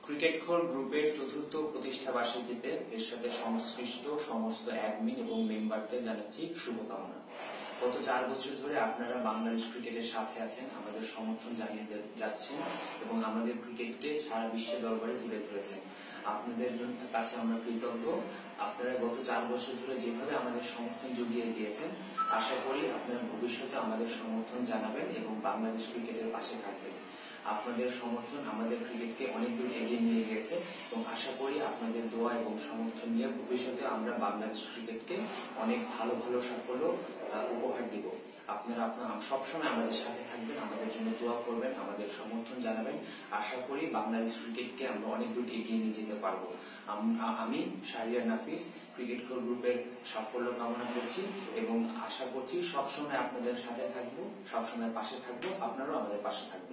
Cricket খোর গ্রুপের চতুর্থ প্রতিষ্ঠা বার্ষিকীতে এর সাথে সংশ্লিষ্ট সমস্ত অ্যাডমিন এবং মেম্বারদের জানাচ্ছি শুভকামনা। গত 4 বছর ধরে আপনারা বাংলাদেশ ক্রিকেটের সাথে আছেন, আমাদের সমর্থন জানিয়ে যাচ্ছেন এবং আমাদের ক্রিকেটকে সারা বিশ্বের দরবারে তুলে ধরেছেন। আপনাদের কাছে আমরা কৃতজ্ঞ। আপনারা গত 4 বছর ধরে যেভাবে আমাদের সমর্থন জুগিয়ে দিয়েছেন, আশা করি আপনারা ভবিষ্যতে আমাদের সমর্থন জানাবেন এবং বাংলাদেশ ক্রিকেটের পাশে থাকবেন। আপনাদের সমর্থন আমাদের ক্রিকেটকে অনেক দূর এগিয়ে নিয়ে গেছে এবং আশা করি আপনাদের দোয়া এবং সমর্থন নিয়ে ভবিষ্যতে আমরা বাংলাদেশ ক্রিকেটকে অনেক ভালো ভালো সাফল্য উপহার দিব। আপনারা সবসময় আমাদের সাথে থাকবেন, আমাদের জন্য দোয়া করবেন, আমাদের সমর্থন জানাবেন। আশা করি বাংলাদেশ ক্রিকেটকে আমরা অনেক দূর এগিয়ে নিয়ে যেতে পারবো। আমি শাহরিয়ার নাফিস ক্রিকেট খোর গ্রুপের সাফল্য কামনা করছি এবং আশা করছি সবসময় আপনাদের সাথে থাকবো, সবসময় পাশে থাকবো, আপনারাও আমাদের পাশে থাকবেন।